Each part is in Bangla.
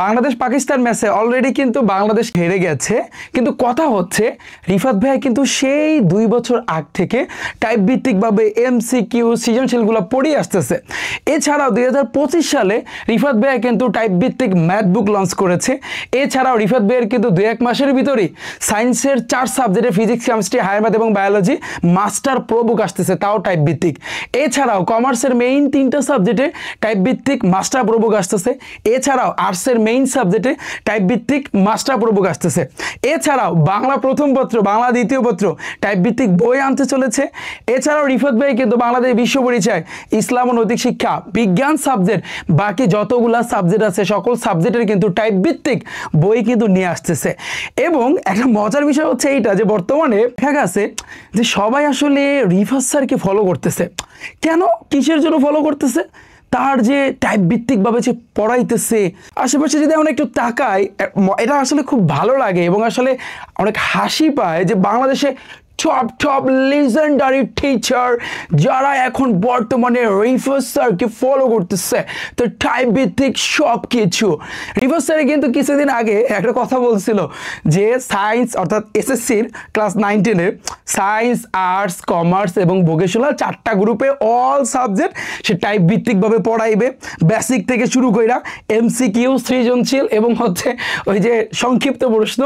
বাংলাদেশ পাকিস্তান ম্যাচে অলরেডি কিন্তু বাংলাদেশ হেরে গেছে, কিন্তু কথা হচ্ছে রিফাত ভাই কিন্তু সেই 2 বছর আগ থেকে টাইপ ভিত্তিকভাবে এমসিকিউ সৃজনশীলগুলো পড়িয়ে আসতেছে। এছাড়াও 2025 সালে রিফাত ভাই কিন্তু টাইপ ভিত্তিক ম্যাথ বুক লঞ্চ করেছে। এছাড়াও রিফাত ভাইয়ের কিন্তু 2-1 মাসের ভিতরেই সায়েন্সের 4 সাবজেক্টে ফিজিক্স, কেমিস্ট্রি, হায়ার ম্যাথ এবং বায়োলজি মাস্টার প্রো বুক আসতেছে, তাও টাইপ ভিত্তিক। এছাড়াও কমার্সের মেইন 3টা সাবজেক্টে টাইপ ভিত্তিক মাস্টার প্রো বুক আসতেছে। এছাড়াও আর্টসের মেইন সাবজেক্টে টাইপ ভিত্তিক মাস্টার প্রো বুক আসতেছে। এছাড়াও বাংলা প্রথম পত্র, বাংলা দ্বিতীয় পত্র টাইপ ভিত্তিক বই আনতে চলেছে। এছাড়াও রিফাত ভাই কিন্তু বাংলাদেশ বিশ্ব পরিচয়, ইসলাম ও নৈতিক শিক্ষা, বিজ্ঞান সাবজেক্ট, বাকি যতগুলা সাবজেক্ট আছে সকল সাবজেক্টের কিন্তু টাইপ ভিত্তিক বই কিন্তু নিয়ে আসতেছে। এবং একটা মজার বিষয় হচ্ছে এইটা যে বর্তমানে দেখা গেছে যে সবাই আসলে রিফাত স্যারকে ফলো করতেছে। কেন, কিসের জন্য ফলো করতেছে? তার যে টাইপ ভিত্তিকভাবে যে পড়াইতেছে, আশেপাশে যদি আমরা একটু তাকাই, এটা আসলে খুব ভালো লাগে এবং আসলে অনেক হাসি পায় যে বাংলাদেশে টপ লিজেন্ডারি টিচার যারা এখন বর্তমানে রিফাত স্যারকে ফলো করতেছে, তো টাইপ ভিত্তিক সব কিছু। রিফাত স্যার কিন্তু কিছুদিন আগে একটা কথা বলছিল যে সায়েন্স অর্থাৎ এসএসসির ক্লাস 9-10-এর সায়েন্স, আর্টস, কমার্স এবং ভোকেশনাল 4টা গ্রুপে অল সাবজেক্ট সে টাইপ ভিত্তিকভাবে পড়াইবে, বেসিক থেকে শুরু কইরা এমসিকিউ, সৃজনশীল এবং হচ্ছে ওই যে সংক্ষিপ্ত প্রশ্ন।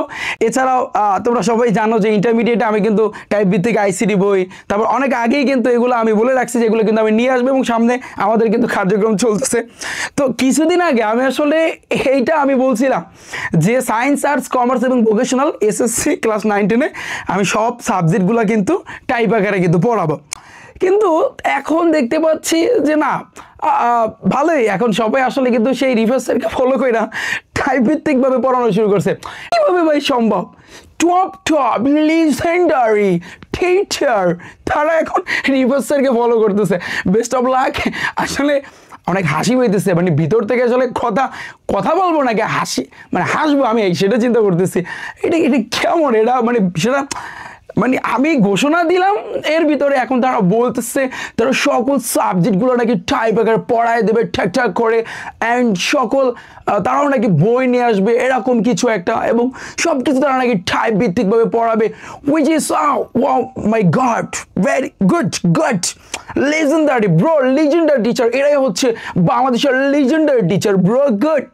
এছাড়াও তোমরা সবাই জানো যে ইন্টারমিডিয়েটে আমি কিন্তু টাইপ ভিত্তিক আইসিডি বই, তারপর অনেক আগেই কিন্তু এগুলো আমি বলে রাখছি যেগুলো কিন্তু আমি নিয়ে আসবো এবং সামনে আমাদের কিন্তু কার্যক্রম চলতেছে। তো কিছুদিন আগে আমি আসলে এইটা আমি বলছিলাম যে সায়েন্স, আর্টস, কমার্স এবং ভোকেশনাল এসএসসি ক্লাস 9-10-এ আমি সব সাবজেক্টগুলো কিন্তু টাইপ আকারে কিন্তু পড়াবো। কিন্তু এখন দেখতে পাচ্ছি যে না, ভালোই, এখন সবাই আসলে কিন্তু সেই রিফাত স্যারকে ফলো করে টাইপ ভিত্তিকভাবে পড়ানো শুরু করছে। কিভাবে ভাই সম্ভব? টপ লিজেন্ডারি টিচার তারা এখন রিফাত স্যারকে ফলো করতেছে। Best of luck. আসলে অনেক হাসি হইতেছে, মানে ভিতর থেকে আসলে কথা বলবো নাকি হাসবো আমি সেটা চিন্তা করতেছি। এটা কেমন, এটা সেটা আমি ঘোষণা দিলাম এর ভিতরে এখন তারা বলতেছে তারা সকল সাবজেক্টগুলো নাকি টাইপ আকারে পড়ায় দেবে ঠিকঠাক করে, অ্যান্ড তারাও নাকি বই নিয়ে আসবে এরকম কিছু একটা, এবং সব কিছু তারা নাকি টাইপ ভিত্তিকভাবে পড়াবে, which is wow my god, very good legendary bro, legendary teacher. এরাই হচ্ছে বাংলাদেশের লিজেন্ডারি টিচার ব্রো, গুড।